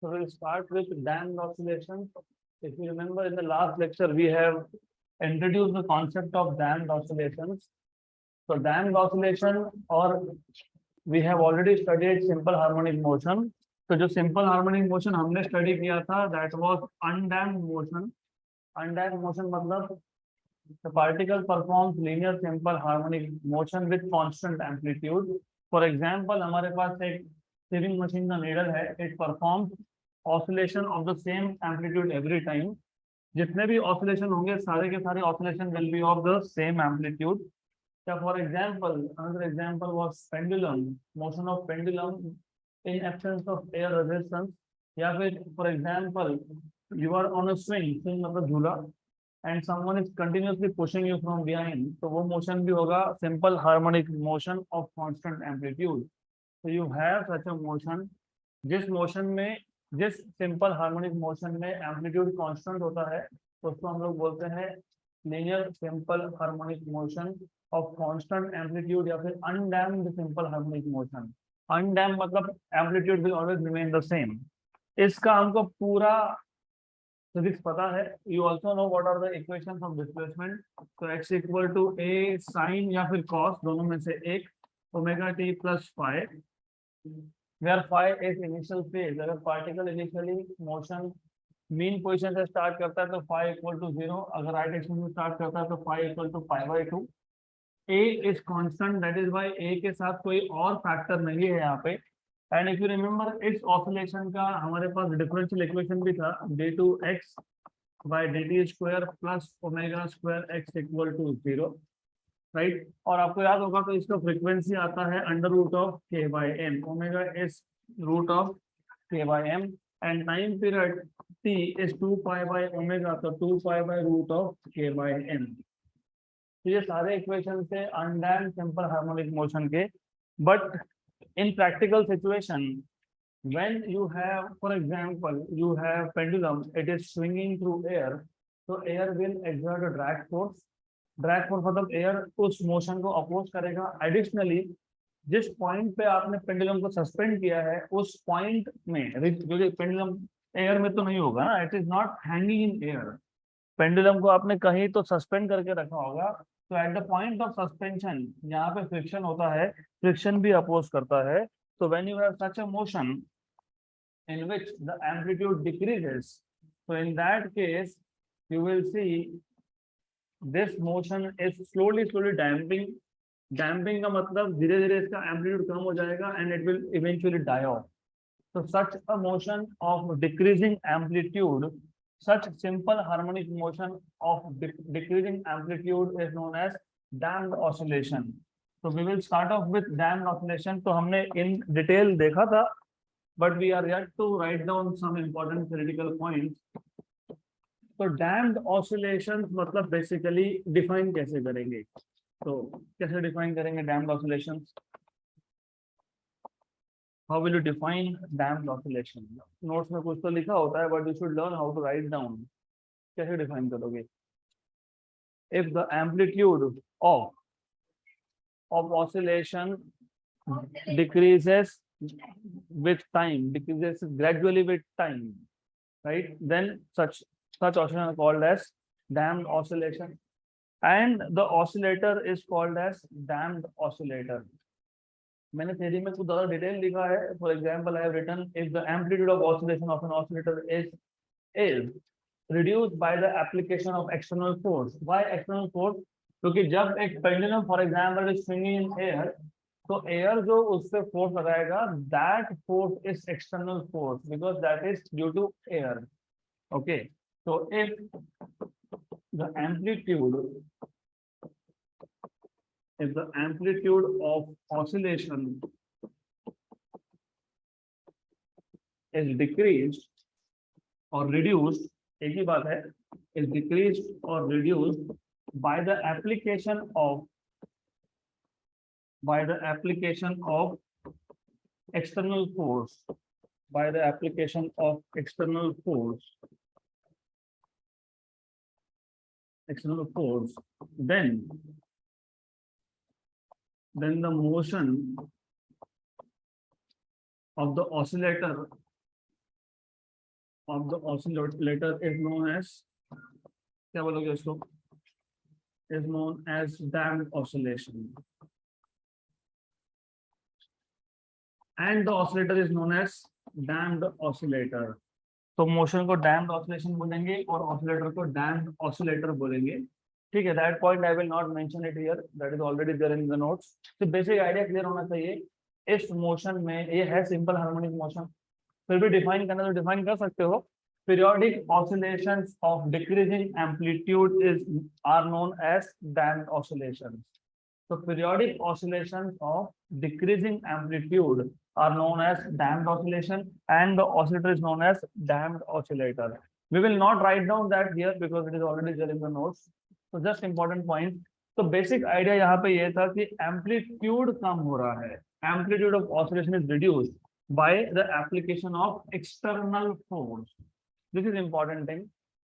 So we'll start with damped oscillations. If you remember in the last lecture, we have introduced the concept of damped oscillations. So damped oscillation, or we have already studied simple harmonic motion. तो जो simple harmonic motion हमने study किया था, that was undamped motion. Undamped motion मतलब the particle performs linear simple harmonic motion with constant amplitude. For example, हमारे पास एक sewing machine का needle है, it performs oscillation of the same amplitude every time. जितने भी oscillation होंगे सारे के सारे oscillation will be of the same amplitude. So for example, another example was pendulum, motion of pendulum in absence of air resistance. या फिर for example, you are on a swing मतलब झूला, and someone is continuously pushing you from behind, तो वो motion भी होगा simple harmonic motion of constant amplitude. So you have such a motion, जिस motion में, जिस simple harmonic motion में amplitude constant होता है, तो उसको हम लोग बोलते हैं linear simple harmonic motion of constant amplitude या फिर undamped simple harmonic motion. Undamped मतलब amplitude will always remain the same. इसका हमको पूरा फिजिक्स पता है. You also know what are the equations of displacement. So x equal to a sin या फिर cos, दोनों में से एक, omega t plus phi, where phi is initial phase. अगर particle initially motion mean position से स्टार्ट करता है तो phi equal to 0, अगर राइट एक्सिस में स्टार्ट करता है तो phi equal to pi by 2. a is constant, that is why a के साथ कोई और फैक्टर नहीं है यहाँ पे. एंड इफ यू रिमेम्बर इस ऑसिलेशन का हमारे पास डिफरेंशियल इक्वेशन भी था, d2x by dt square plus omega square x equal to 0, right. और आपको याद होगा तो इसका फ्रीक्वेंसी आता है under root of k by m. Omega is root of k by m and time period t is 2 pi by omega, तो 2 pi by root of k by m. तो ये सारे इक्वेशन थे अनडैम्प्ड सिंपल हार्मोनिक मोशन के. But in practical situation, when you have, for example, you have pendulum, it is swinging through air, so air will exert a drag force. Drag force मतलब air उस motion को oppose करेगा. Additionally जिस point पे आपने pendulum को suspend किया है उस पॉइंट में, क्योंकि पेंडुलम एयर में तो नहीं होगा ना, it is not hanging in air. Pendulum को आपने कहीं तो सस्पेंड करके रखा होगा, तो at the point of suspension यहाँ पे फ्रिक्शन होता है, फ्रिक्शन भी अपोज करता है. तो when you have such a motion in which the amplitude decreases, so in that case you will see this motion is slowly damping. Damping का मतलब धीरे धीरे इसका amplitude कम हो जाएगा and it will eventually die off. So such a motion of decreasing amplitude, such simple harmonic motion of decreasing amplitude is known as damped oscillation. So we will start off with damped oscillation. तो हमने in detail देखा था, but we are yet to write down some important theoretical points. तो damped oscillations मतलब basically define कैसे करेंगे, तो कैसे define करेंगे damped oscillations? How will you define damped oscillation? Notes में कुछ तो लिखा होता है, but you should learn how to write down. कैसे define करोगे? If the amplitude of oscillation decreases with time, decreases gradually with time, right? Then such oscillation are called as damped oscillation, and the oscillator is called as damped oscillator. मैंने theory में कुछ ज़्यादा detail लिखा है. For example I have written if the amplitude of oscillation of an oscillator is reduced by the application of external force. Why external force? क्योंकि जब एक pendulum for example is swinging in air, तो air जो उस पे force लगाएगा, that force is external force because that is due to air. Okay, so if the amplitude of oscillation is decreased or reduced, एक ही बात है, is decreased or reduced by the application of external force, then the motion of the oscillator of the oscillator is known as, क्या बोलोगे इसको, is known as damped oscillation, and the oscillator is known as damped oscillator. तो motion को damped oscillation बोलेंगे और oscillator को damped oscillator बोलेंगे, ठीक है। That point I will not mention it here, that is already there in the notes. तो basic idea clear होना चाहिए। इस मोशन में ये है सिंपल हार्मोनिक मोशन, फिर भी डिफाइन करना तो डिफाइन कर सकते हो। Periodic oscillations of decreasing amplitude is are known as damped oscillations. So periodic oscillations of decreasing amplitude are known as damped oscillation, and the oscillator is known as damped oscillator. We will not write down that here because it is already there in the notes. So just important point. तो basic idea यहाँ पे ये था कि amplitude कम हो रहा है, amplitude of oscillation is reduced by the application of external force. This is important thing.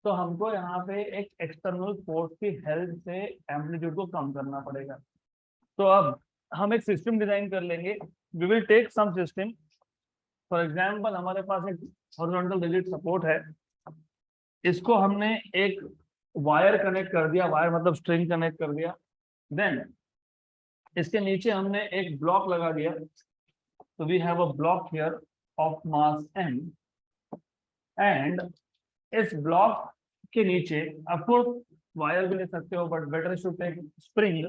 तो हमको यहाँ पे एक एक्सटर्नल फोर्स की हेल्प से एम्पलीट्यूड को कम करना पड़ेगा। तो अब हम एक सिस्टम डिजाइन कर लेंगे। We will take some system, for example हमारे पास एक हॉरिजॉन्टल रिजिड सपोर्ट है, इसको हमने एक वायर कनेक्ट कर दिया, वायर मतलब स्ट्रिंग कनेक्ट कर दिया। देन इसके नीचे हमने एक ब्लॉक लगा दिया, तो we have a block here of mass m, and इस ब्लॉक के नीचे आपको वायर भी ले सकते हो, but better to take spring.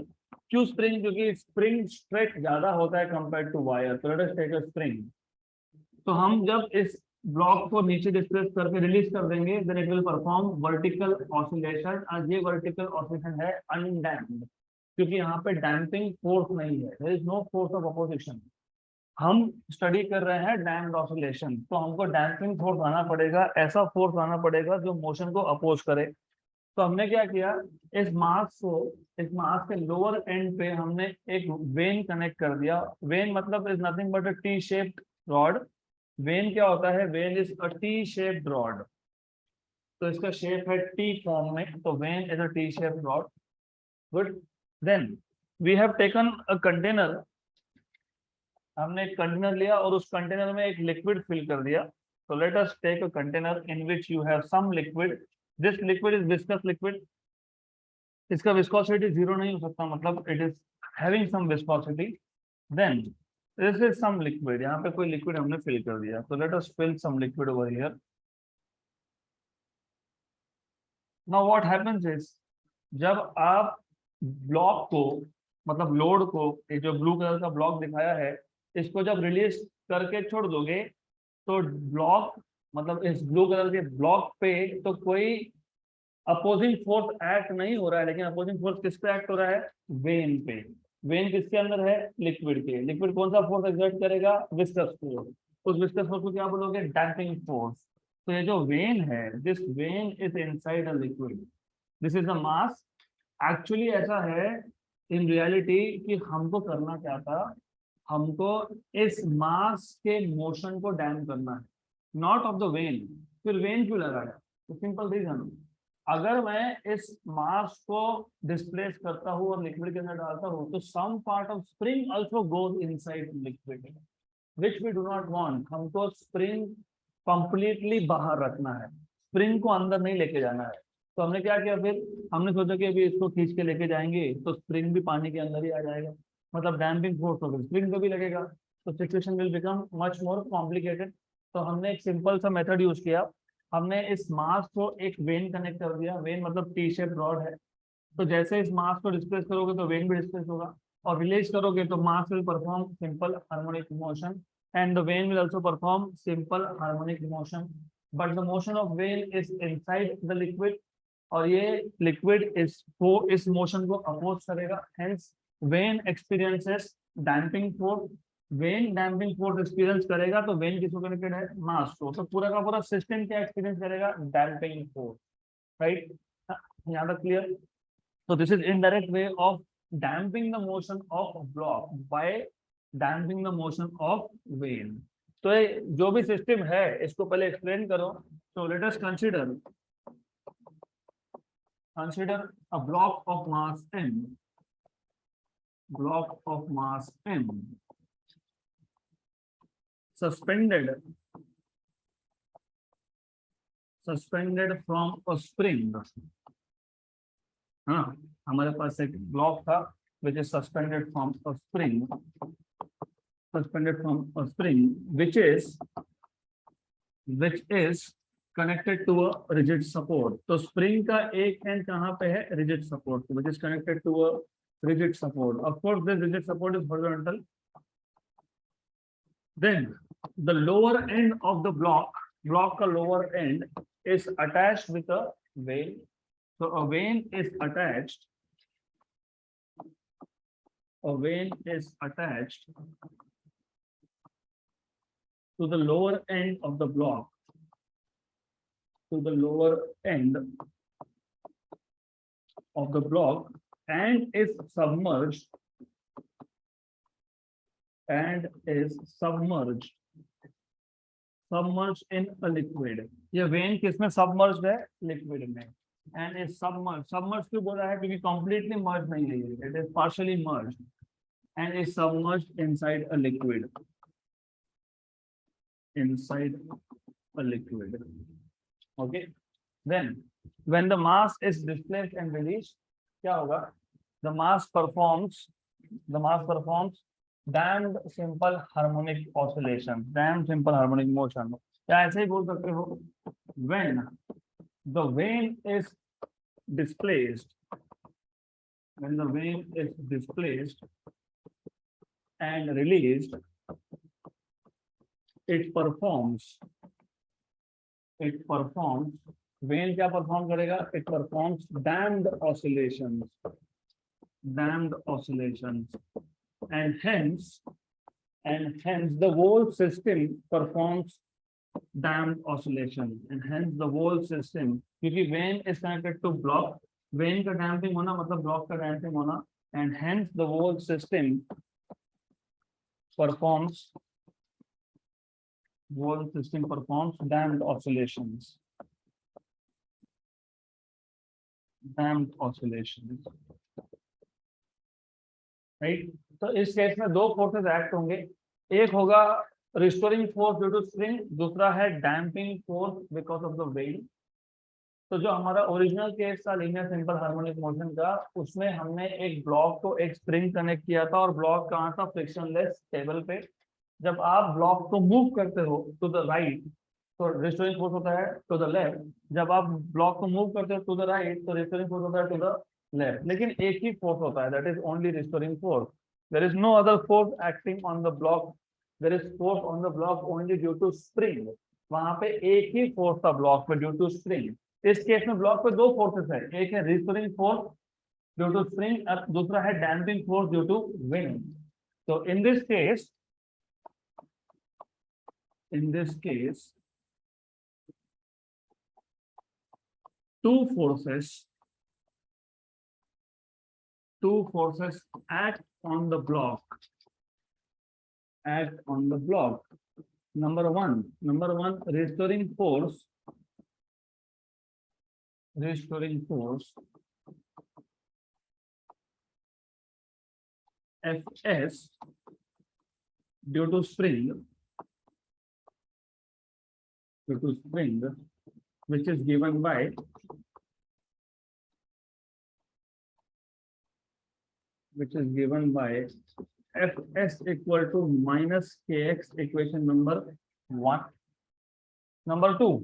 क्यों स्प्रिंग? क्योंकि स्प्रिंग स्ट्रेच ज्यादा होता है कंपेयर टू वायर, तो let us take a spring. तो हम जब इस ब्लॉक को नीचे डिस्प्लेस करके रिलीज कर देंगे, then it will perform vertical oscillation, और ये वर्टिकल ऑसिलेशन है अनडैम्प्ड, क्योंकि यहाँ पे डैम्पिंग फोर्स नहीं है, there is no force of opposition. हम स्टडी कर रहे हैं डैम्प्ड ऑसिलेशन, तो हमको डैम्पिंग फोर्स आना पड़ेगा, ऐसा फोर्स आना पड़ेगा जो मोशन को अपोज करे। तो हमने क्या किया, इस मास के लोअर एंड पे हमने एक वेन कनेक्ट कर दिया। वेन मतलब is nothing but a T shaped rod. Vane क्या होता है? Vane is a T shaped rod, तो इसका शेप है टी फॉर्म में, तो vane is a T shaped rod. Good. Then we have taken a container, हमने एक कंटेनर लिया और उस कंटेनर में एक लिक्विड फिल कर दिया। तो let us take a container in which you have some liquid, this liquid is viscous liquid, इसका विस्कोसिटी जीरो नहीं हो सकता, मतलब it is having some viscosity. Then this is some liquid, यहाँ पे कोई लिक्विड हमने फिल कर दिया, तो let us fill some liquid over here. Now what happens is, जब आप ब्लॉक को, मतलब लोड को, ये जो ब्लू कलर का ब्लॉक दिखाया है, इसको जब रिलीज करके छोड़ दोगे, तो ब्लॉक मतलब इस ब्लू कलर के ब्लॉक पे तो कोई अपोजिंग फोर्स एक्ट नहीं हो रहा है, लेकिन अपोजिंग फोर्स किस पे एक्ट हो रहा है? वेन पे। वेन किसके अंदर है? लिक्विड के। लिक्विड कौन सा फोर्स एक्सर्ट करेगा? Viscous force. उस विस्कस फोर्स को क्या बोलोगे? Damping force. तो ये जो वेन है, this when is inside a liquid, this is a mass. Actually ऐसा है इन रियलिटी कि हमको करना क्या था, हमको इस मास के मोशन को डैम करना है, नॉट ऑफ द वेन। फिर वेन क्यों लगाया? तो सिंपल रीजन, अगर मैं इस मास को डिस्प्लेस करता हूँ और लिक्विड के अंदर डालता हूँ, तो some part of spring also goes inside liquid, which we do not want. हमको स्प्रिंग कंप्लीटली बाहर रखना है, स्प्रिंग को अंदर नहीं लेके जाना है। तो हमने क्या किया, फिर हमने सोचा कि अभी इसको खींच के लेके जाएंगे तो स्प्रिंग भी पानी के अंदर ही आ जाएगा, मतलब डैम्पिंग फोर्स होगा, स्प्रिंग को भी लगेगा, तो situation will become much more complicated. तो हमने एक सिंपल सा मेथड यूज किया, हमने इस मास को एक वेन कनेक्ट कर दिया। वेन मतलब टी शेप रॉड है, तो जैसे इस मास को डिस्प्लेस करोगे तो वेन भी डिस्प्लेस होगा, और रिलीज करोगे तो mass will perform simple harmonic motion, and the vein will also perform simple harmonic motion, but the motion of vein is inside the liquid, और ये liquid इस motion को oppose करेगा, hence vein experiences damping force। When damping force experience करेगा, तो when किसको connected है? मास को, तो पूरा का पूरा सिस्टम क्या एक्सपीरियंस करेगा? Damping force, right? यहाँ तक clear? So this is indirect way of damping the motion of a block by damping the motion of vein। तो ये जो भी सिस्टम है इसको पहले एक्सप्लेन करो। So let us consider a block of mass m, suspended suspended from a spring, हाँ, हमारे पास एक ब्लॉक था which is suspended from a spring, suspended from a spring which is connected to a rigid support. तो spring का एक end कहाँ पे है? Rigid support, which is connected to a rigid support. Of course, this rigid support is horizontal. Then the lower end of the block का lower end is attached with a vane. So a vane is attached. A vane is attached to the lower end of the block. To the lower end of the block and is submerged submerged in a liquid. ये when किसमें submerged है? Liquid में. And is submerged क्यों बोला है? क्योंकि completely merged नहीं है ये. It is partially merged and is submerged inside a liquid. Inside a liquid. Okay. Then when the mass is displaced and released, क्या होगा? The mass performs damped simple harmonic oscillation, damped simple harmonic motion. या ऐसे ही बोल सकते हो, when the vane is displaced, when the vane is displaced and released, it performs, when क्या perform करेगा? It performs damped oscillations, and hence the whole system performs damped oscillation, and hence the whole system, क्योंकि when is connected to block, when का damping होना मतलब block का damping होना, and hence the whole system performs damped oscillations. Right. तो इस case में दो फोर्सेस एक्ट होंगे. एक होगा restoring force due to spring, दूसरा है damping force because of the vane. तो जो हमारा ओरिजिनल केस था लीनियर सिंपल हार्मोनिक मोशन का, उसमें हमने एक ब्लॉक को एक स्प्रिंग कनेक्ट किया था और ब्लॉक कहाँ था? फ्रिक्शनलेस टेबल पे. जब आप ब्लॉक को मूव करते हो टू द राइट तो रिस्टोरिंग फोर्स होता है टू द लेफ्ट. जब आप ब्लॉक को मूव करते हो टू द राइट तो रिस्टोरिंग फोर्स होता है टू द लेफ्ट. लेकिन एक ही फोर्स होता है, that is only restoring force. There is no other force acting on the block. There is force on the block only due to spring. वहां पे एक ही फोर्स था ब्लॉक पे ड्यू टू स्प्रिंग. इस केस में ब्लॉक पे दो फोर्सेस है, एक है restoring force due to spring और दूसरा है damping force due to wind. तो in this case two forces act on the block. Number one, restoring force Fs due to spring, which is given by Fs equal to minus kx, equation number 1. Number two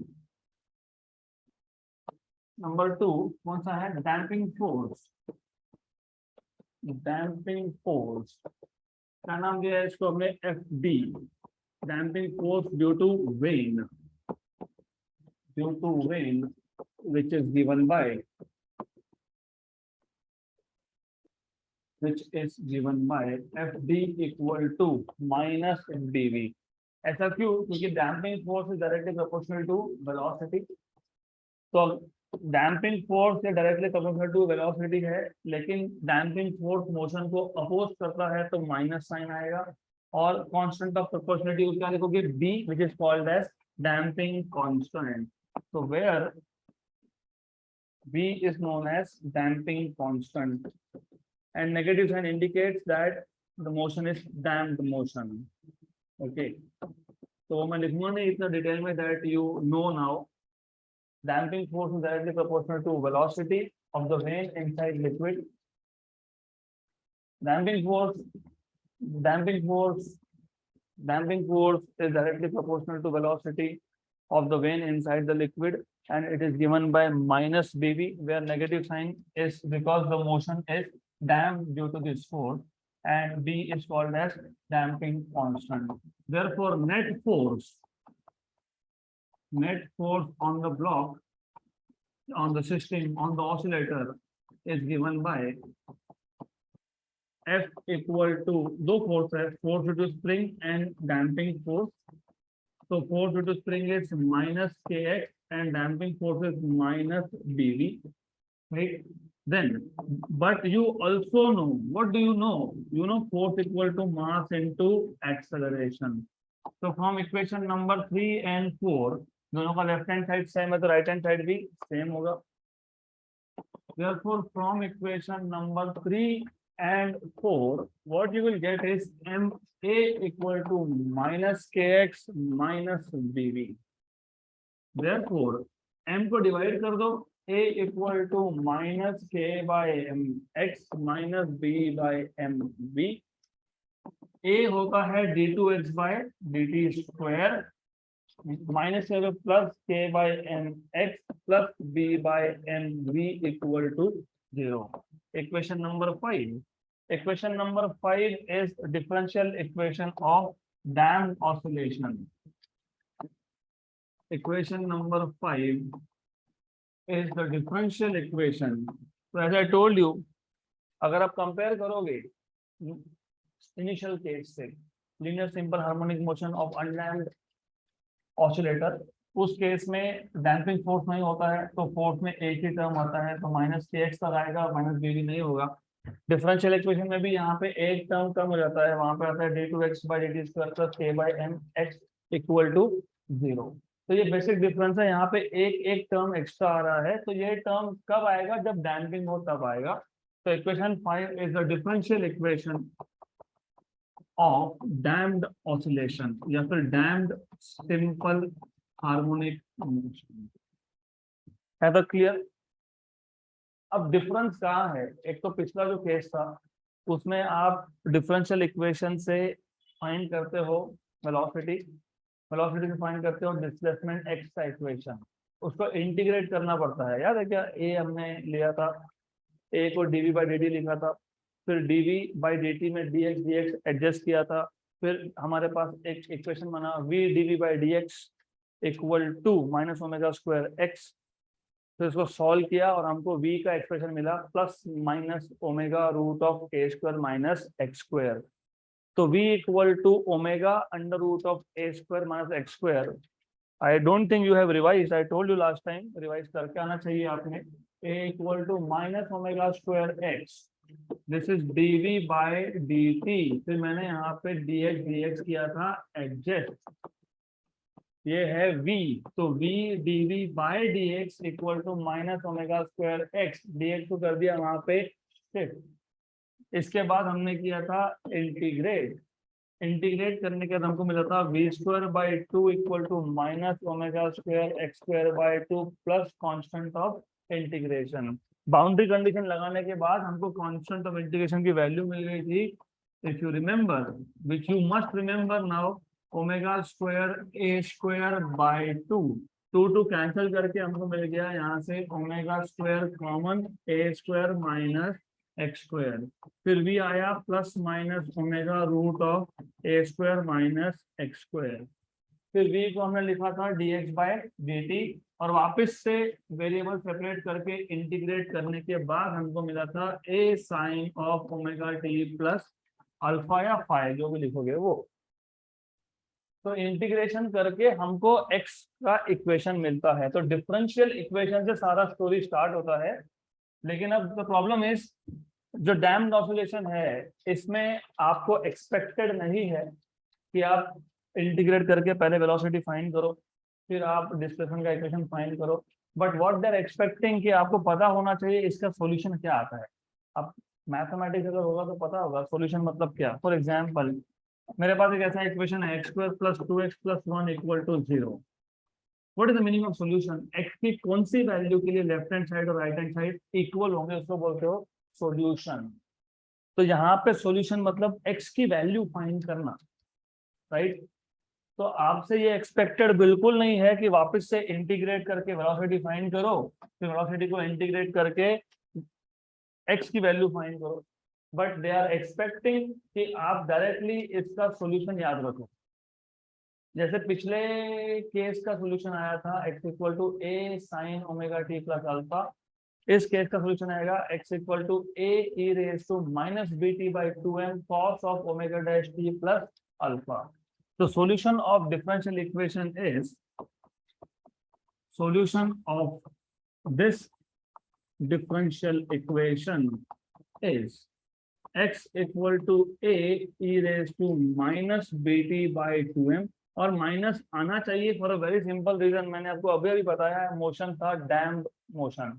कौन सा है? Damping force. क्या नाम दिया है इसको हमने? F D. Damping force due to vane, which is given by FD equal to minus FdV. ऐसा क्यों? क्योंकि damping force is directly proportional to velocity. तो डैम्पिंग फोर्स से डायरेक्टली प्रोपोर्शनल टू वेलोसिटी है, लेकिन डैम्पिंग फोर्स मोशन को oppose करता है तो माइनस साइन आएगा. और कांस्टेंट ऑफ प्रोपोर्शनलिटी उसका लिखोगे B, which is called as damping constant. So where B is known as damping constant and negative sign indicates that the motion is damped motion. Okay. तो मैं लिखूंगा नहीं इतना detail में, that you know now Damping force is directly proportional to velocity of the vane inside liquid. Damping force, damping force, damping force is directly proportional to velocity of the vane inside the liquid, and it is given by minus BV, where negative sign is because the motion is damped due to this force, and B is called as damping constant. Therefore, net force on the block, on the system, on the oscillator is given by F equal to दो force है, force due to spring and damping force. So force due to spring is minus kx and damping force is minus bv, right? Then, but you also know, what do you know? You know force equal to mass into acceleration. So from equation number 3 and 4, दोनों का left hand side same है तो right hand side भी same होगा. Therefore, from equation number 3 and 4, what you will get is ma equal to minus kx minus bv. Therefore, m को divide कर दो, a equal to minus k by mx minus b by mv. a होता है d2x by dt square minus plus k by mx plus b by mv equal to 0. Equation number 5. Equation number 5 is differential equation of damped oscillation. Equation number 5 is the differential equation. So as I told you, अगर आप compare करोगे initial case से linear simple harmonic motion of undamped oscillator, उस case में damping force नहीं होता है तो फोर्स में एक ही टर्म आता है, तो माइनस के एक्स तक आएगा, माइनस बी नहीं होगा. डिफरेंशियल इक्वेशन में भी यहाँ पे एक टर्म कम हो जाता है, वहां पे आता है D two X by D T square plus K by M X equal to 0. तो ये बेसिक डिफरेंस है, यहाँ पे एक टर्म एक्स्ट्रा आ रहा है, तो ये टर्म कब आएगा? जब डैम्पिंग हो तब आएगा. तो equation 5 is the differential equation of damped oscillation या फिर damped simple harmonic motion. है तो क्लियर? अब डिफरेंस कहाँ है? एक तो पिछला जो केस था उसमें आप डिफरेंशियल इक्वेशन से फाइंड करते हो वेलोसिटी से फाइंड करते हो डिस्प्लेसमेंट एक्स का इक्वेशन, उसको इंटीग्रेट करना पड़ता है. याद है क्या? ए हमने लिया था, ए को डीवी बाई डी टी लिखा था, फिर dv बाई dt में dx एडजस्ट किया था, फिर हमारे पास एक इक्वेशन बना v dv by dx equal to minus omega square x. फिर इसको सॉल्व किया और हमको v का एक्सप्रेशन मिला plus minus omega root of a square minus x square. तो v equal to omega under root of a square minus x square. I don't think you have revised, I told you last time, revise करके आना चाहिए आपने. a equal to minus omega square x, this is dv by dt. फिर मैंने यहाँ पे dx किया था एडजस्ट, ये है v, तो v dv by dx equal to minus omega square x, dx को कर दिया वहां पे शिफ्ट. इसके बाद हमने किया था इंटीग्रेट करने के बाद हमको मिला था v square by 2 equal to minus omega square x square by 2 plus constant of integration. Boundary condition लगाने के बाद हमको कांस्टेंट ऑफ इंटीग्रेशन की वैल्यू मिल गई थी, if you remember, which you must remember now, omega square A square by 2 cancel करके हमको मिल गया यहाँ से omega square common A square minus X square. फिर भी आया plus minus omega root of A square minus X square. फिर v को हमने लिखा था dx बाय dt और वापस से वेरिएबल सेपरेट करके इंटीग्रेट करने के बाद हमको मिला था a sine of omega t plus alpha या फाई, जो भी लिखोगे वो. तो इंटीग्रेशन करके हमको x का इक्वेशन मिलता है. तो डिफरेंशियल इक्वेशन से सारा स्टोरी स्टार्ट होता है. लेकिन अब द प्रॉब्लम इज, जो डैम्प्ड ऑसिलेशन है इसमें आपको एक्सपेक्टेड नहीं है कि आप इंटीग्रेट करके पहले वेलोसिटी फाइंड करो, फिर आप डिस्प्लेसमेंट का इक्वेशन फाइंड करो. But what they are expecting कि आपको पता होना चाहिए इसका सॉल्यूशन क्या आता है. अब मैथमेटिक्स अगर होगा तो पता होगा सॉल्यूशन मतलब क्या. फॉर एग्जांपल, मेरे पास एक ऐसा इक्वेशन है x square plus 2x plus 1 equal to 0. What is the meaning of solution? X की कौन सी वैल्यू के लिए लेफ्ट हैंड साइड और राइट हैंड साइड इक्वल होंगे, उसको बोलते हो सॉल्यूशन। तो यहाँ पे सॉल्यूशन मतलब एक्स की वैल्यू फाइंड करना, राइट। तो आपसे ये एक्सपेक्टेड बिल्कुल नहीं है कि वापस से इंटीग्रेट करके वेलोसिटी फाइंड करो, फिर वेलोसिटी को इंटीग्रेट करके एक्स की वैल्यू फाइंड करो, बट दे आर एक्सपेक्टिंग कि आप डायरेक्टली इसका सॉल्यूशन याद रखो। जैसे पिछले केस का सॉल्यूशन आया था x equal to A sine omega T plus alpha, इस केस का सॉल्यूशन आएगा x equal to A E raise to minus B T by 2m cos of omega dash T plus alpha. तो solution of differential equation is, solution of this differential equation is x equal to a e raised to minus bt by 2m, और minus आना चाहिए for a very simple reason, मैंने आपको अभी अभी बताया है, मोशन था डैम्प मोशन।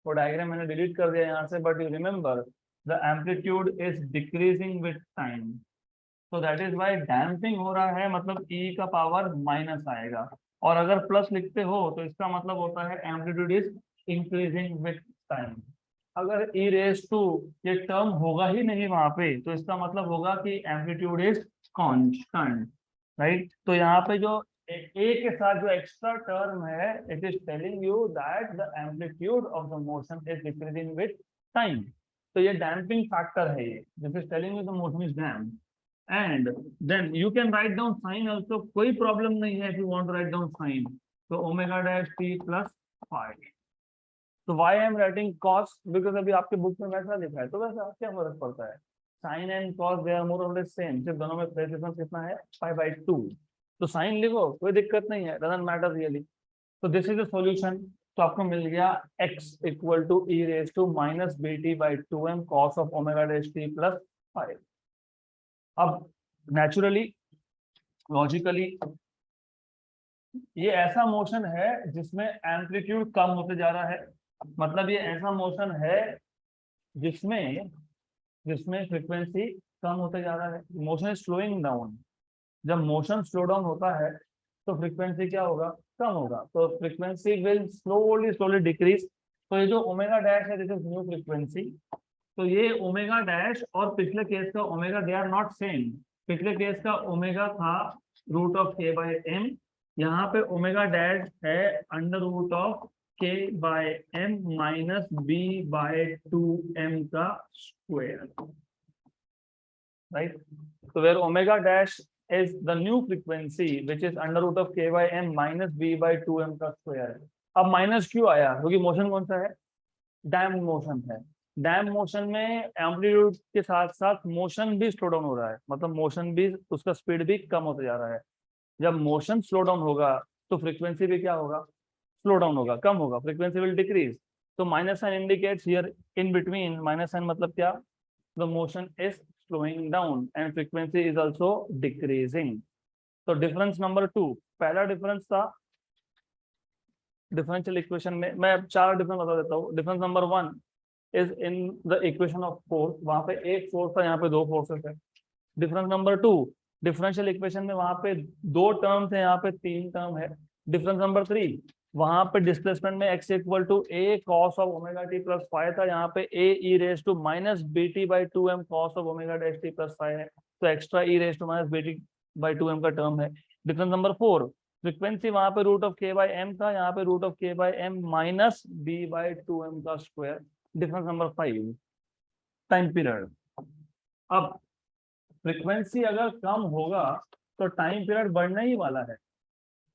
वो डायग्राम मैंने डिलीट कर दिया यहाँ से, but you remember the amplitude is decreasing with time, तो दैट इज वाई डैम्पिंग हो रहा है, मतलब ई का पावर माइनस आएगा। और अगर प्लस लिखते हो तो इसका मतलब होता है amplitude is increasing with time. अगर ई रेस टू ये टर्म होगा ही नहीं वहां पे, तो इसका मतलब होगा कि एम्पलीट्यूड इज कांस्टेंट, राइट। तो यहाँ पे जो ए के साथ जो एक्स्ट्रा टर्म है, it is telling you that the amplitude of the motion is decreasing with time. तो ये डैम्पिंग फैक्टर है, ये this is telling you the motion is damp. And then you can write down sine also, कोई problem नहीं है if you want to write down sine. तो omega dash T plus five. तो why I am writing cos, because अभी आपके book में वैसा लिखा है, तो वैसा क्या फर्क पड़ता है, sine and cos they are more और लेस सेम, सिर्फ दोनों में प्रेसिशन कितना है, 5/2। तो साइन लिखो, कोई दिक्कत नहीं है, डजंट मैटर रियली। तो दिस इज द सॉल्यूशन। तो आपको मिल गया x equal to e raise to minus B T by 2m cos of omega dash T plus 5। अब नेचुरली लॉजिकली ये ऐसा मोशन है जिसमें एम्पलीट्यूड कम होते जा रहा है, मतलब ये ऐसा मोशन है जिसमें जिसमें फ्रीक्वेंसी कम होते जा रहा है, मोशन इज स्लोइंग डाउन। जब मोशन स्लो डाउन होता है तो फ्रीक्वेंसी क्या होगा, कम होगा, तो frequency will slowly slowly decrease. तो ये जो ओमेगा डैश है, दिस इज न्यू फ्रीक्वेंसी। तो ये ओमेगा डैश और पिछले केस का omega they are not same. पिछले केस का ओमेगा था root of K by M, यहाँ पे ओमेगा डैश है under root of K by M minus B by 2m का स्क्वायर, राइट। तो where omega dash is the new frequency which is under root of k by m minus b by 2m का square. अब minus क्यों आया, क्योंकि motion कौन सा है, डैम मोशन है। डैम मोशन में एम्पलीट्यूड के साथ साथ मोशन भी स्लो डाउन हो रहा है, मतलब मोशन भी, उसका स्पीड भी कम होता जा रहा है। जब मोशन स्लो डाउन होगा तो फ्रीक्वेंसी भी क्या होगा, स्लो डाउन होगा, कम होगा, फ्रीक्वेंसी विल डिक्रीज। तो minus sign indicates here in between, minus sign मतलब क्या, the motion is slowing down and frequency is also decreasing। तो डिफरेंस नंबर 2, पहला डिफरेंस था डिफरेंशियल इक्वेशन में, मैं 4 डिफरेंस बता देता हूँ। Difference number 1 is in the equation of force, वहां पे एक फोर्स था, यहाँ पे 2 फोर्सेस है। डिफरेंस नंबर 2, डिफरेंशियल इक्वेशन में वहां पे 2 टर्म थे, यहाँ पे 3 टर्म है। डिफरेंस नंबर 3, वहां पे डिस्प्लेसमेंट में x equal to A cos of omega T plus 5 था, यहाँ पे A E raise to minus B T by 2m cos of omega dash T plus 5 है, तो extra E raise to minus B T by 2m का term है। Difference number 4, frequency वहां पे root of K by M था, यहाँ पे root of K by M minus B by 2m का square. Difference number 5, time period. अब frequency अगर कम होगा तो टाइम पीरियड बढ़ना ही वाला है।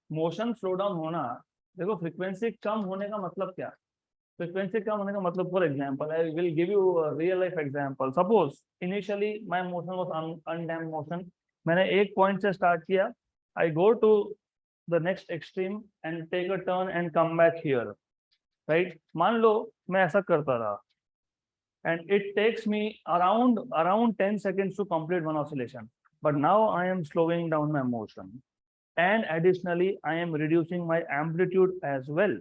मोशन स्लो डाउन होना, देखो फ्रीक्वेंसी कम होने का मतलब क्या, फ्रीक्वेंसी कम होने का मतलब, for example I will give you real life example. Suppose initially my motion was undamped motion, मैंने एक पॉइंट से स्टार्ट किया, I go to the next extreme and take a turn and come back here, right. मान लो मैं ऐसा करता रहा and it takes me around 10 seconds to complete one oscillation, but now I am slowing down my motion and additionally I am reducing my amplitude as well।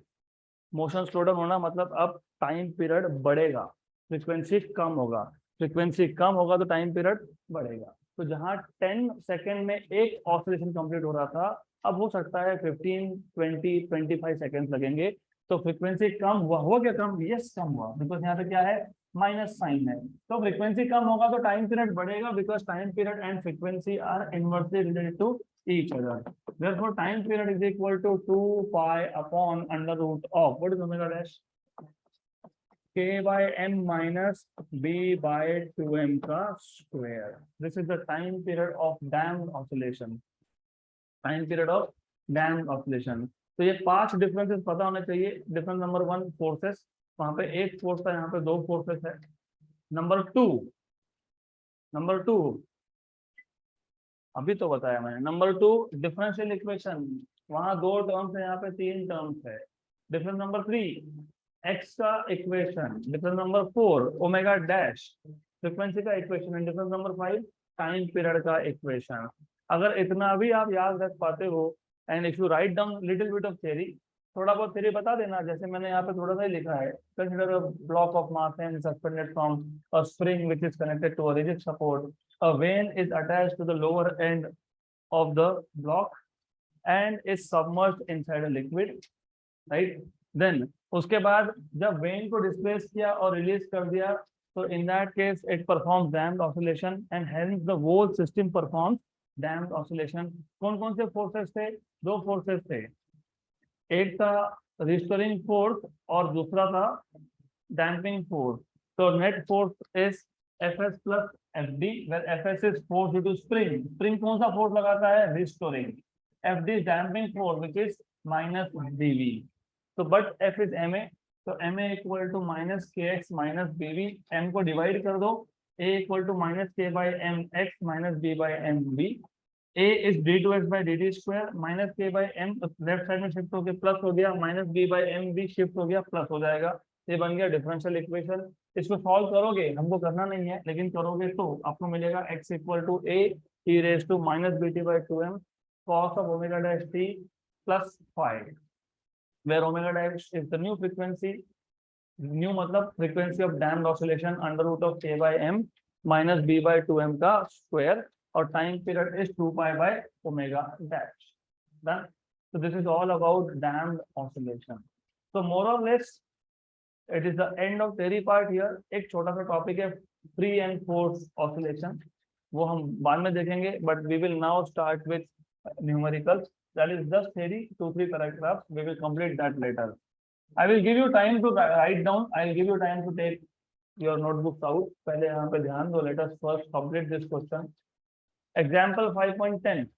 Motion slow down होना मतलब अब time period बढ़ेगा, frequency कम होगा, frequency कम होगा तो time period बढ़ेगा। तो जहां 10 सेकेंड में एक ऑसिलेशन कंप्लीट हो रहा था, अब हो सकता है 15, 20, 25 सेकेंड लगेंगे। तो फ्रीक्वेंसी कम हुआ क्या कम? यस कम हुआ, बिकॉज यहाँ पे क्या है, माइनस साइन है। तो फ्रीक्वेंसी कम होगा तो टाइम पीरियड बढ़ेगा, because time period and frequency are inversely related to each other. Therefore, time period is equal to 2 pi upon under root of what is omega dash? K by m minus b by 2m का square. This is the time period of damped oscillation. Time period of damped oscillation. तो ये 5 differences पता होने चाहिए। Difference number 1 forces, वहां पे एक force था, यहाँ पे 2 फोर्सेस है। नंबर टू अभी तो बताया मैंने। नंबर 2 डिफरेंशियल इक्वेशन, वहां 2 टर्म्स है, यहाँ पे 3 टर्म्स है। डिफरेंस नंबर 3 एक्स का equation. Difference number 4 omega dash frequency का equation. And difference number 5 time period का इक्वेशन। अगर इतना भी आप याद रख पाते हो, and if you write down little bit of theory, थोड़ा बहुत थ्योरी बता देना, जैसे मैंने यहाँ पे थोड़ा सा ही लिखा है। Consider a block of mass and suspended from a spring which is connected to a rigid support. A vein is attached to the lower end of the block and is submerged inside a liquid, right? Then उसके बाद जब when को displace किया और release कर दिया, तो in that case it performs damped oscillation and hence the whole system performs damped oscillation. कौन कौन से फोर्सेस थे? 2 फोर्सेस थे, एक था रिस्टोरिंग फोर्स और दूसरा था डैम्पिंग फोर्स। तो net force is Fs plus Fd, where Fs is force due to spring. Spring कौन सा फोर्स लगाता है? Restoring. Fd is damping force which is minus dV. तो बट F is Ma, तो Ma equal to minus K X minus bv। M को divide कर दो, A equal to minus K by M X minus B by M B. A is d2x by dt square minus K by M, left side में shift हो गया plus हो गया, minus B by M B shift हो गया plus हो जाएगा। ये बन गया डिफरेंशियल इक्वेशन। इसको सॉल्व करोगे, हमको करना नहीं है, लेकिन करोगे तो आपको मिलेगा x equal to A T raise to minus B T by 2m cos of omega dash t plus 5, where omega dash is the new frequency. New मतलब frequency of damped oscillation under root of k by m minus b by 2m का square, और time period is 2 pi by omega dash. Done. So this is all about damped oscillation. So more or less it is the end of theory part here. एक छोटा सा topic है free and force oscillation, वो हम बाद में देखेंगे, but we will now start with numericals. That is just theory, 2-3 paragraphs. We will complete that later. I will give you time to write down. I will give you time to take your notebooks out. पहले यहाँ पे ध्यान दो. Let us first complete this question. Example 5.10.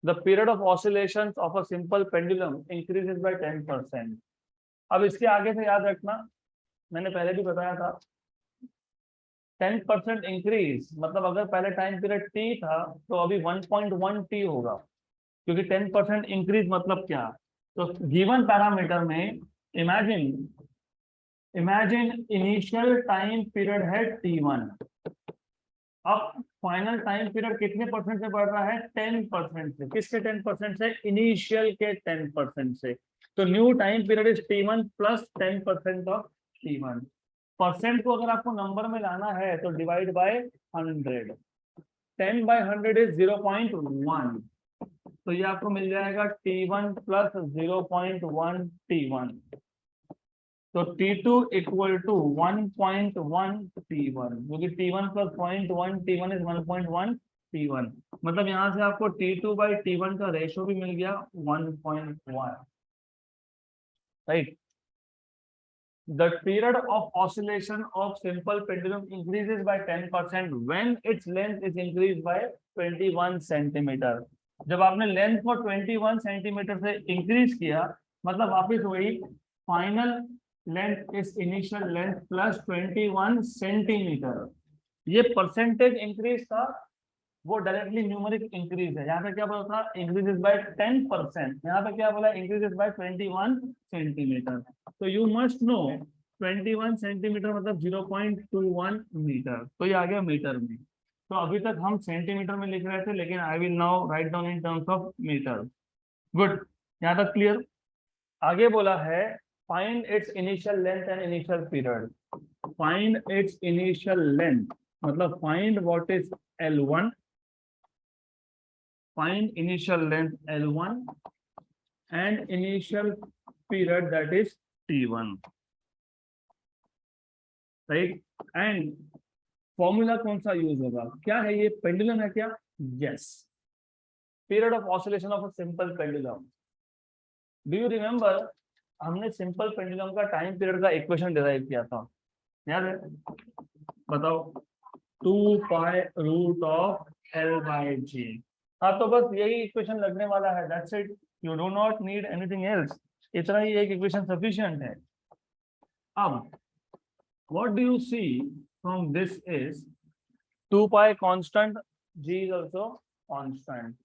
The period of oscillations of a simple pendulum increases by 10%. अब इसके आगे से याद रखना, मैंने पहले भी बताया था, 10% इंक्रीज मतलब अगर पहले टाइम पीरियड t था तो अभी 1.1 t होगा, क्योंकि 10% इंक्रीज मतलब क्या? तो गिवन पैरामीटर में इमेजिन इनिशियल टाइम पीरियड है t1, अब फाइनल टाइम पीरियड कितने परसेंट से बढ़ रहा है? 10% से। किसके 10% से? इनिशियल के 10% से। तो new time period is t1 plus 10% of t1। Percent को अगर आपको नंबर में लाना है तो डिवाइड बाय 100। 10 by 100 इज 0.1, तो ये आपको मिल जाएगा t1 प्लस 0.1 t1। तो t2 इक्वल टू 1.1 t1, क्योंकि t1 plus 0.1 t1 is 1.1 t1। मतलब यहां से आपको t2 बाई t1 का रेशियो भी मिल गया 1.1, right. The period of oscillation of simple pendulum increases by 10% when its length is increased by 21 centimeter. जब आपने लेंथ को 21 सेंटीमीटर से इंक्रीज किया, मतलब वापिस वही final length is initial length plus 21 centimetre. ये परसेंटेज इंक्रीज था, वो डायरेक्टली न्यूमेरिक इंक्रीज है। यहाँ पे क्या बोला था? Increases by 10%। यहाँ पे क्या बोला? Increases by 21 centimetre. तो यू मस्ट नो 21 सेंटीमीटर मतलब 0.21 मीटर, तो ये आ गया मीटर में। तो अभी तक हम सेंटीमीटर में लिख रहे थे, लेकिन I will now write down in terms of meter. Good, यहाँ तक क्लियर। आगे बोला है find its initial length and initial period. Find its initial length मतलब find what is L1 find initial length L1 and initial period that is T1, right? And formula कौन सा use होगा? क्या है ये? पेंडुलम है क्या? Yes, period of oscillation of a simple pendulum. Do you remember हमने सिंपल पेंडुलम का टाइम पीरियड का इक्वेशन डिराइव किया था, याद है? बताओ। 2 pi root of L by G। हाँ, तो बस यही इक्वेशन लगने वाला है, that's it. You do not need anything else, इतना ही एक इक्वेशन सफिशिएंट है। अब what do you see from this is 2 pi constant, G is also constant,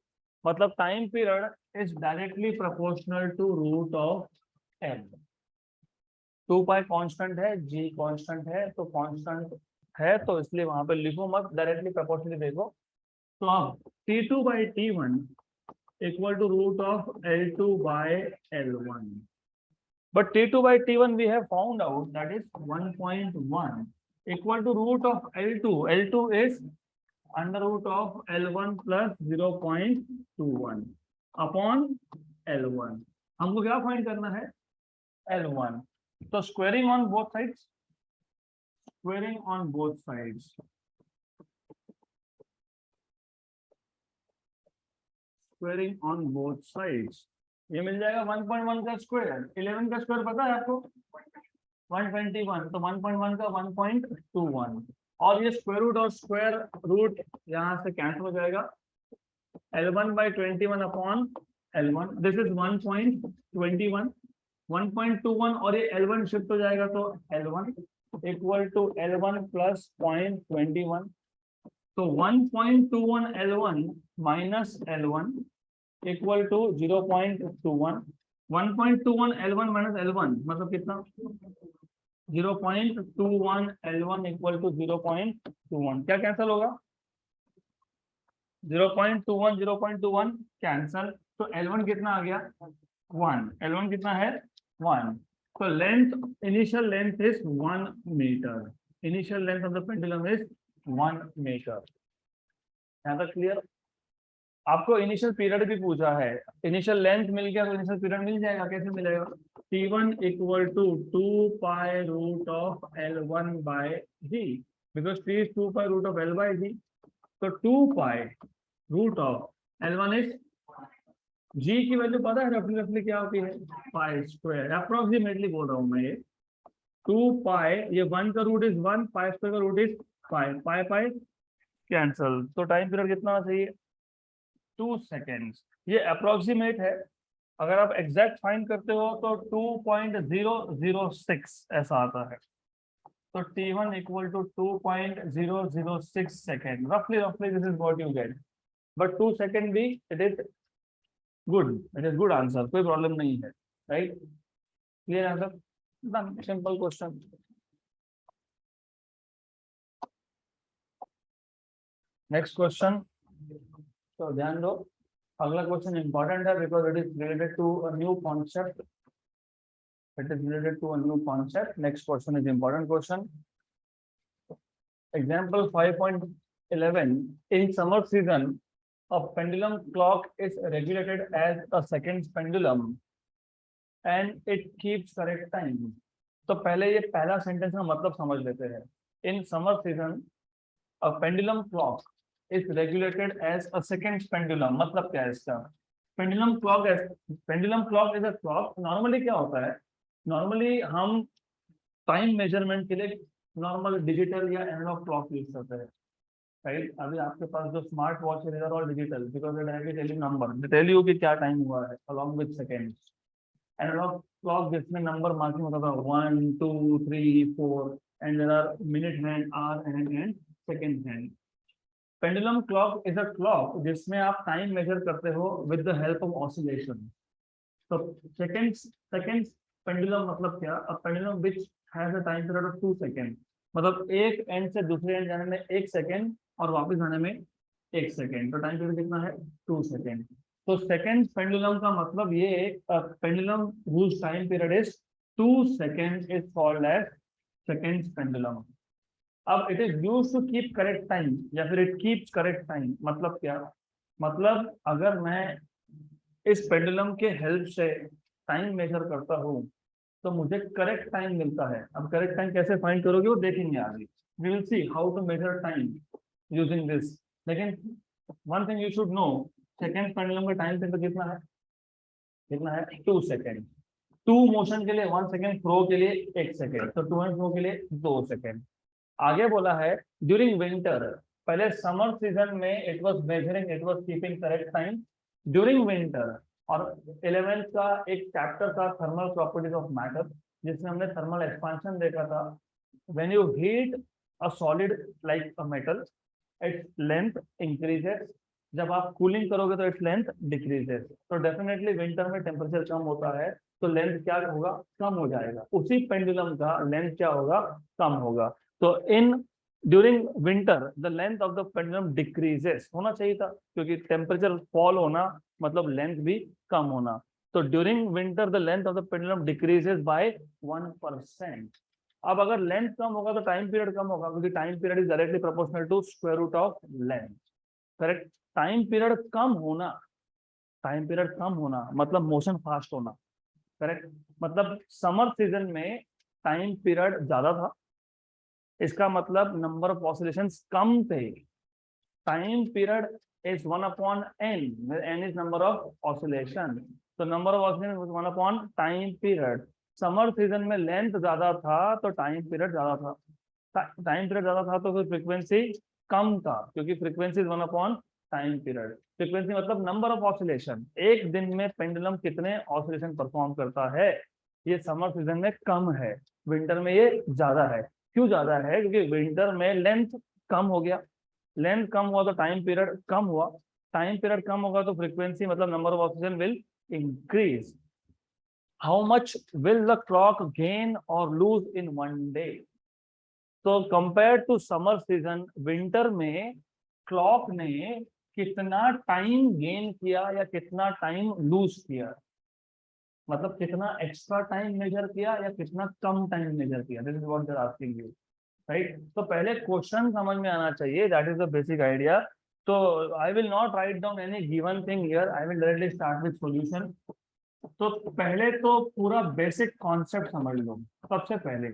मतलब time period is directly proportional to root of L। 2 pi constant है, G constant है, तो constant है तो इसलिए वहां पे लिखो मत, डायरेक्टली प्रोपोर्शनली देखो। तो अब T2 by T1 equal to root of L2 by L1, but T2 by T1 we have found out that is 1.1 equal to root of L2. L2 is under root of L1 plus 0.21 upon L1। हमको क्या find करना है? L1। तो squaring on both sides, squaring on both sides, squaring on both sides, ये मिल जाएगा 1.1 का square. 11 का square पता है आपको? 121, तो 1.1 का 1.21, और ये स्क्वायर रूट और स्क्वायर रूट यहाँ से कैंसिल हो जाएगा। L1 by 21 upon L1, this is 1.21, 1.21, और ये L1 शिफ्ट हो जाएगा तो L1 equal to L1 plus 0.21, तो 1.21 L1 minus L1 equal to 0.21, 1.21 L1 minus L1 मतलब कितना? 0.21 L1 इक्वल टू 0.21, क्या कैंसल होगा? 0.21 कैंसल, तो L1 कितना आ गया? 1। L1 कितना है? 1। तो length, initial length is 1 metre, initial length of the pendulum is 1 metre. यहाँ तक क्लियर? आपको इनिशियल पीरियड भी पूछा है, इनिशियल लेंथ मिल गया तो इनिशियल पीरियड मिल जाएगा। कैसे मिलेगा? T1 equal to 2 pi root of L1 by G, because T is 2 pi root of L by G, तो 2 pi root of L1 is, G की वैल्यू पता है रफली रफली क्या होती है? पाई स्क्वायर, अप्रोक्सीमेटली बोल रहा हूँ मैं ये। 2 पाई, ये 1 का रूट इज 1, पाई स्क्वायर का root is pi, pi pi cancel, तो टाइम पीरियड कितना होना चाहिए? 2 सेकेंड्स। ये अप्रोक्सीमेट है, अगर आप एग्जैक्ट फाइंड करते हो तो 2.006 ऐसा आता है, तो T1 इक्वल टू 2.006 सेकेंड, रफली रफली this is what you get, but 2 second भी it is good, it is good answer, कोई प्रॉब्लम नहीं है, right? Clear answer, done, simple question. Next question, तो ध्यान दो, अगला क्वेश्चन इंपॉर्टेंट है because it is related to a new concept, it is related to a new concept. Next question is important question. Example 5.11, in summer season a pendulum clock is regulated as a second pendulum and it keeps correct time। तो पहले ये पहला sentence का मतलब समझ लेते हैं। In summer season a pendulum clock is regulated as a second pendulum, मतलब क्या है इसका? pendulum clock is a clock। Normally क्या होता है? नॉर्मली हम टाइम मेजरमेंट के लिए नॉर्मल डिजिटल या एनालॉग क्लॉक यूज करते हैं, राइट? अभी आपके पास जो स्मार्ट वॉच है, all digital, because they directly tell you number, they tell you कि क्या टाइम हुआ है along with seconds. Analogue clock जिसमें नंबर मार्किंग होता था 1 2 3 4 and there are minute hand, hour hand and second hand. Pendulum clock is a clock जिसमें आप time major करते हो with the help of oscillation. तो सेकंड्स पेंडुलम मतलब क्या? A pendulum which has a time period of 2 second, मतलब एक and से दूसरे एंड जाने में 1 सेकंड और वापस आने में 1 सेकंड, तो टाइम पीरियड कितना है? 2 सेकंड। तो सेकंड पेंडुलम का मतलब ये pendulum whose time period is 2 second is called as second pendulum. अब it is used to keep correct time या फिर इट कीप्स करेक्ट टाइम, मतलब क्या? मतलब अगर मैं इस पेंडुलम के हेल्प से टाइम मेजर करता हूँ तो मुझे करेक्ट टाइम मिलता है। अब करेक्ट टाइम कैसे फाइंड करोगे वो देखेंगे आगे। We will see how to measure time using this. लेकिन one thing you should know, second pendulum का टाइम पीरियड कितना है? कितना है? 2 सेकेंड। 2 मोशन के लिए 1 सेकेंड, फ्रो के लिए 1 सेकेंड, तो टू एंड फ्रो के लिए 2 सेकेंड। आगे बोला है ड्यूरिंग विंटर, पहले समर सीजन में it was measuring, it was keeping correct time during winter. और 11th का एक चैप्टर था थर्मल प्रॉपर्टीज ऑफ मैटर, जिसमें हमने थर्मल एक्सपांशन देखा था। When you heat a solid like a metal, its length increases, जब आप कूलिंग करोगे तो इट्स लेंथ डिक्रीजेस। तो डेफिनेटली विंटर में टेम्परेचर कम होता है तो लेंथ क्या होगा? कम हो जाएगा। उसी पेंडुलम का लेंथ क्या होगा? कम होगा। तो in during winter the length of the pendulum decreases, होना चाहिए था क्योंकि टेम्परेचर फॉल होना मतलब लेंथ भी कम होना। तो during winter the length of the pendulum decreases by 1%। अब अगर लेंथ कम होगा तो टाइम पीरियड कम होगा, क्योंकि time period is directly proportional to square root of length. Correct. Time period कम होना, टाइम पीरियड कम होना मतलब मोशन फास्ट होना। करेक्ट। मतलब समर सीजन में टाइम पीरियड ज्यादा था, इसका मतलब नंबर ऑफ ऑसिलेशंस कम थे। Time period is 1/n, n is number of oscillation, तो number of oscillation is 1/ time period. Summer season में लेंथ ज्यादा था तो टाइम पीरियड ज्यादा था। टाइम पीरियड ज्यादा था तो फिर फ्रीक्वेंसी कम था, क्योंकि frequency is 1/ time period. Frequency मतलब नंबर ऑफ ऑसिलेशन, एक दिन में पेंडुलम कितने ऑसिलेशन परफॉर्म करता है, ये समर सीजन में कम है, विंटर में ये ज्यादा है। क्यों ज्यादा है? क्योंकि विंटर में लेंथ कम हो गया, लेंथ कम हुआ तो टाइम पीरियड कम हुआ, टाइम पीरियड कम होगा तो फ्रीक्वेंसी मतलब number of oscillation will increase. How much will the clock gain और लूज इन 1 डे? तो compare to summer season, winter में क्लॉक ने कितना टाइम गेन किया या कितना टाइम लूज किया, मतलब कितना एक्स्ट्रा टाइम मेजर किया या कितना कम टाइम मेजर किया। This is what they are asking you, right. तो पहले क्वेश्चन समझ में आना चाहिए, that is the basic idea. तो I will not write down any given thing here, I will directly start with solution. तो पहले तो पूरा बेसिक कॉन्सेप्ट समझ लो। सबसे पहले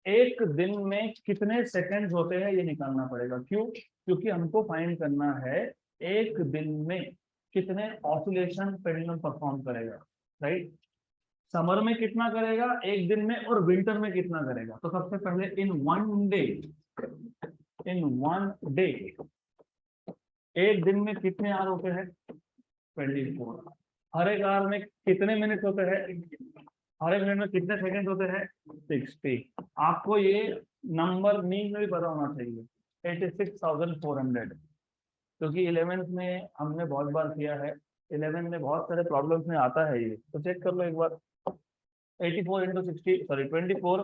एक दिन में कितने सेकंड्स होते हैं ये निकालना पड़ेगा। क्यों? क्योंकि हमको फाइंड करना है एक दिन में कितने ऑसिलेशन पेंडुलम परफॉर्म करेगा, राइट। समर में कितना करेगा एक दिन में और विंटर में कितना करेगा। तो सबसे पहले in one day, in one day एक दिन में कितने आवर होते हैं? 24। हर एक आवर में कितने मिनट होते हैं? हर एक मिनट में कितने सेकंड होते हैं? 60। आपको ये नंबर नींद में भी पता होना चाहिए, 86,400, क्योंकि 11th में हमने बहुत बार किया है, 11th में बहुत सारे प्रॉब्लम्स में आता है ये, तो चेक कर लो एक बार। 84 इंटू 60, सॉरी 24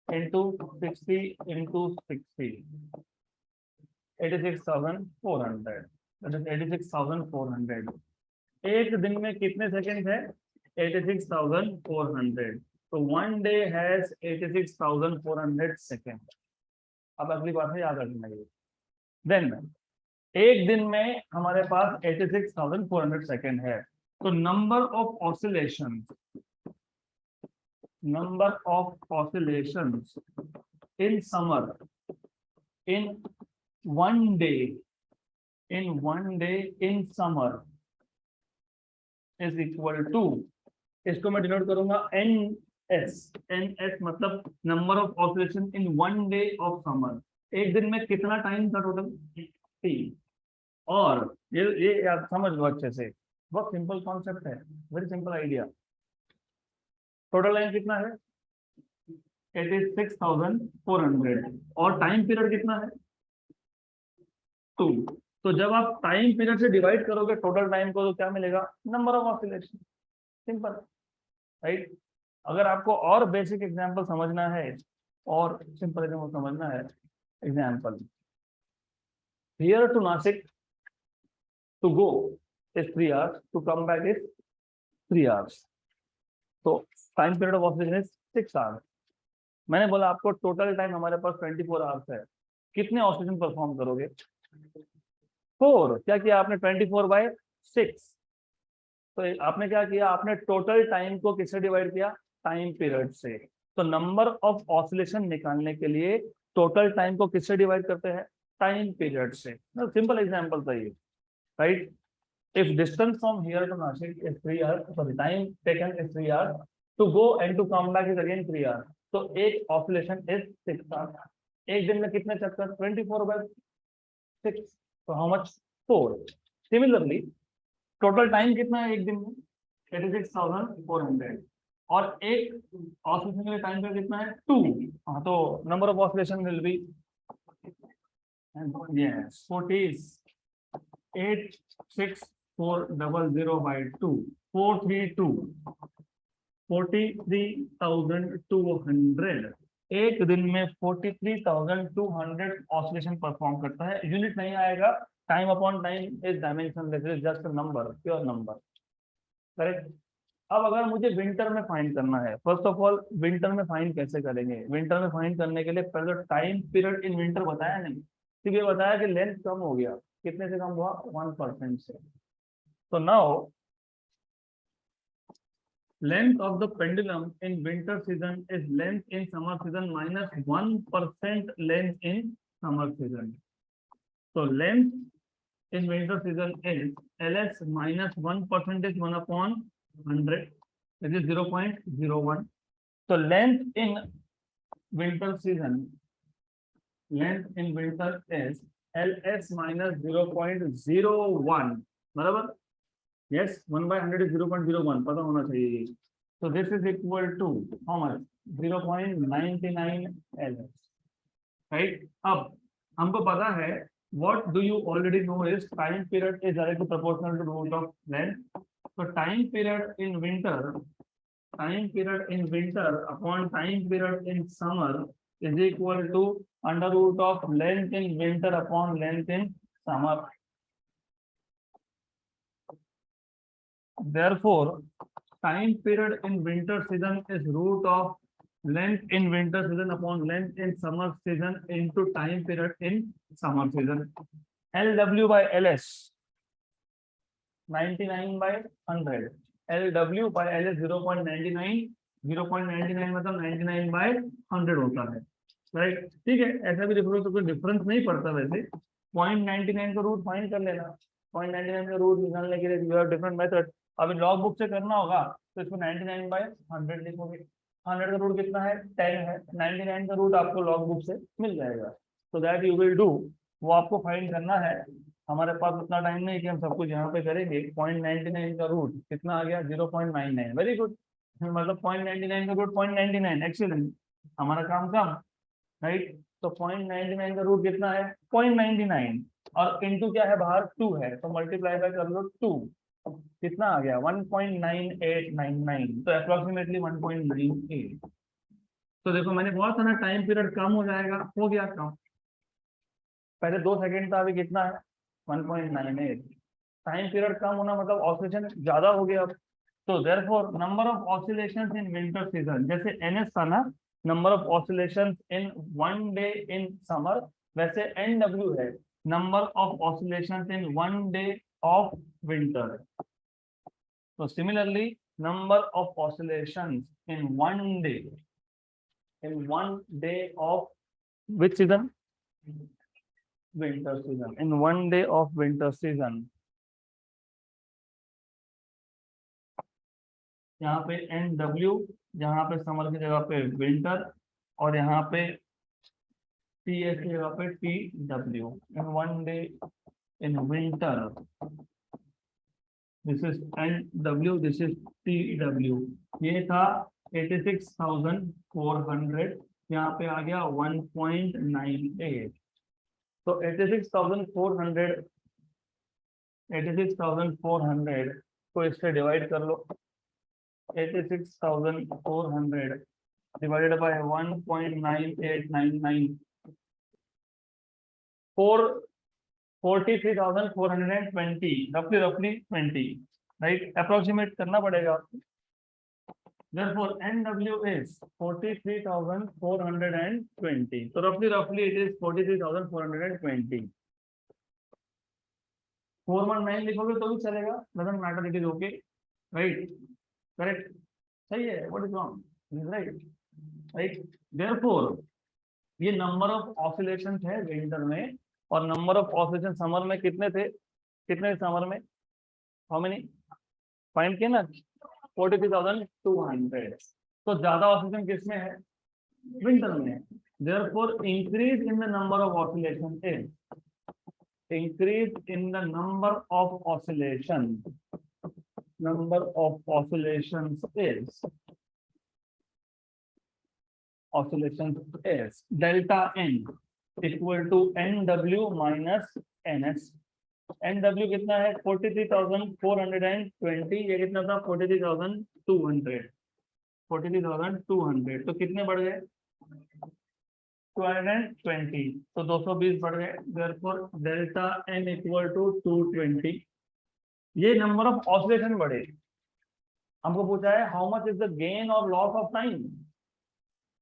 इंटू 60 इंटू 60, 86,400, 86,400। एक दिन में कितने सेकंड है? 86,400। तो 1 डे हैज 86,400 सेकेंड। अब अगली बात है याद रखना ये, देन एक दिन में हमारे पास 86,400 सेकेंड है, तो number of oscillation, number of oscillations in summer in 1 day, in 1 day in summer is equal to, इसको मैं डिनोट करूंगा NS। NS मतलब number of oscillation in 1 day of summer. एक दिन में कितना टाइम था टोटल? 3। और ये यार समझ लो अच्छे से, बहुत सिंपल कॉन्सेप्ट है, very simple idea. Total time कितना है? 86,400। और टाइम पीरियड कितना है? 2। तो जब आप टाइम पीरियड से डिवाइड करोगे टोटल टाइम को तो क्या मिलेगा? Number of oscillation. Simple, right. अगर आपको और बेसिक एग्जांपल समझना है और सिंपल एग्जांपल समझना है, example here to Nashik to go is 3 hours, to come back is 3 hours, तो time period of oscillation is 6 hours। मैंने बोला आपको टोटल टाइम हमारे पास 24 hours है, कितने ऑसिलेशन परफॉर्म करोगे? 4, क्या किया आपने 24/6। तो आपने क्या किया, आपने टोटल टाइम को किससे डिवाइड किया, टाइम पीरियड से। तो नंबर ऑफ ऑसिलेशन निकालने के लिए टोटल टाइम को किससे डिवाइड करते हैं, टाइम पीरियड से। सिंपल एग्जांपल था ये, right. If distance from here to Nashik is 3 hours, sorry, time taken is 3 hours, to go and to come back is again 3 hours. तो एक oscillation is 6 hours. एक दिन में कितने चक्कर, 24/6. So how much, 4. Similarly, total time कितना है एक दिन में, 86,400. और एक oscillation के लिए टाइम पीरियड कितना है, 2. हाँ, तो number of oscillation will be yes 48,6,400/2, 43,200. एक दिन में 43,200 ऑसिलेशन परफॉर्म करता है। यूनिट नहीं आएगा, time upon time is dimension, this is just number, pure number, correct. अब अगर मुझे विंटर में फाइंड करना है, फर्स्ट ऑफ ऑल विंटर में फाइंड कैसे करेंगे, विंटर में फाइंड करने के लिए पहले टाइम पीरियड इन विंटर बताया नहीं, सिर्फ ये बताया कि लेंथ कम हो गया, कितने से कम हुआ, 1% से। तो now length of the pendulum in winter season is length in summer season minus 1% length in summer season. So length in winter season is ls minus 1% is 1/100, which is 0.01. So length in winter season, length in winter is ls minus 0.01, बराबर। Yes, 1/100 is 0.01, पता होना चाहिए। So this is equal to how much, 0.99 ls, right? अब हमको पता है, what do you already know is time period is directly proportional to root of length. So time period in winter upon time period in summer is equal to under root of length in winter upon length in summer. Therefore, time period in winter season is root of length in winter season upon length in summer season into time period in summer season. LW by LS 99/100. LW by LS 0.99, 0.99 मतलब 99/100 होता है, right. ठीक है, ऐसा भी लिखो तो कोई डिफरेंस नहीं पड़ता वैसे। 0.99 का रूट फाइंड कर लेना, 0.99 का रूट निकालने के लिए यू हैव डिफरेंट मेथड। अभी लॉग बुक से करना होगा तो इसको 99/100 लिखोगे। 100 का रूट कितना है, 10 है, 99 का रूट आपको लॉग बुक से मिल जाएगा। तो दैट यू विल डू, वो आपको फाइंड करना है। हमारे पास उतना टाइम नहीं कि हम सब कुछ यहाँ पे करेंगे। 0.99 का रूट कितना आ गया, 0.99, वेरी गुड। मतलब 0.99 का रूट 0.99, एक्सीलेंट, हमारा काम कम, राइट। तो 0.99 का रूट कितना है, 0.99, और इनटू क्या है बाहर, 2 है, तो मल्टीप्लाई बाय कर लो 2, कितना आ गया 1.9899, तो अप्रोक्सीमेटली 1.98। तो देखो मैंने बहुत सारा टाइम पीरियड कम हो जाएगा, हो गया कम, पहले 2 सेकंड था, अभी कितना है 1.98। टाइम पीरियड कम होना मतलब ऑसिलेशन ज्यादा हो गया। तो therefore number of oscillations in winter season, जैसे एनएस था ना, number of oscillations in 1 day in summer, वैसे एनडब्ल्यू है, number of oscillations in 1 day of winter. तो similarly number of oscillations in 1 day of which season, winter season, in 1 day of winter season, यहाँ पे N W, यहाँ पे summer की जगह पे विंटर, और यहाँ पे टी एस की जगह पे T W, in 1 day in winter, this is an W, this is T W. ये था 86,400, यहाँ पे आ गया 1.98। तो 86,400 को इससे डिवाइड कर लो। 86,400 divided by 1.9899, 43,420, roughly 20, right? Approximate करना पड़ेगा आपको। Therefore, NW is 43,420. So roughly it is 43,420. 419 लिखोगे तो भी चलेगा, doesn't matter, it is okay, right, correct, सही है, what is wrong, right, right. Therefore ये नंबर ऑफ ऑसिलेशन है विंटर में, और नंबर ऑफ ऑसिलेशन समर में कितने थे, कितने समर में, हाउ मेनी, फाइंड किया ना, 43,200। तो ज्यादा ऑसिलेशन किसमें है, विंटर में है। Therefore increase in the number of oscillation is, increase in the number of oscillations is delta n equal to nw minus ns। nw कितना है 43,420, ये कितना था 43,200, तो कितने बढ़ गए 220, तो 220 बढ़ गए, therefore delta n equal to 220। ये नंबर ऑफ ऑसिलेशन बढ़े, हमको पूछा है how much is the gain और लॉस ऑफ टाइम।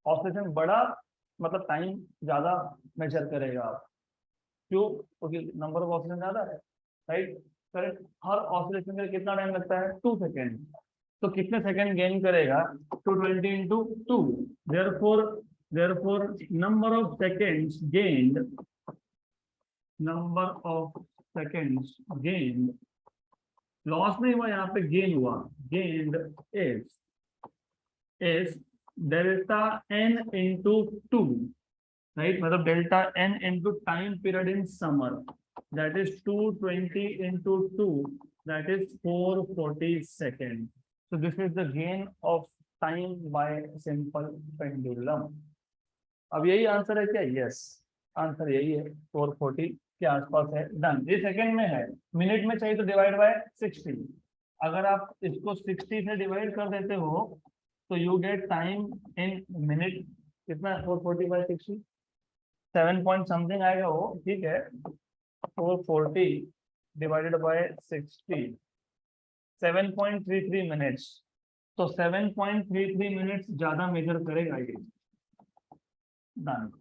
ऑसिलेशन बढ़ा मतलब टाइम ज्यादा मेजर करेगा आप, क्यों, क्योंकि नंबर ऑफ ऑसिलेशन ज्यादा है, राइट, करेक्ट। हर ऑसिलेशन के लिए कितना टाइम लगता है 2 सेकेंड, तो कितने सेकेंड गेन करेगा 220 into 2, therefore number of seconds gained loss नहीं हुआ, यहाँ पे गेन हुआ, gained is delta n into 2, right, मतलब delta n into time period in summer, that is 220 into 2, that is 440 seconds. So this is the gain of time by simple pendulum. अब यही answer है क्या, yes, answer यही है, 440 के आसपास है, डन। ये सेकंड में है, मिनट में चाहिए तो डिवाइड बाय 60, अगर आप इसको 60 से डिवाइड कर देते हो तो you get time in minute, कितना 440 बाय 60, 7 पॉइंट समथिंग आएगा वो, ठीक है, 440 डिवाइडेड बाय 60, 7.33 मिनट्स, तो 7.33 मिनट्स ज्यादा मेजर करेगा ये, डन।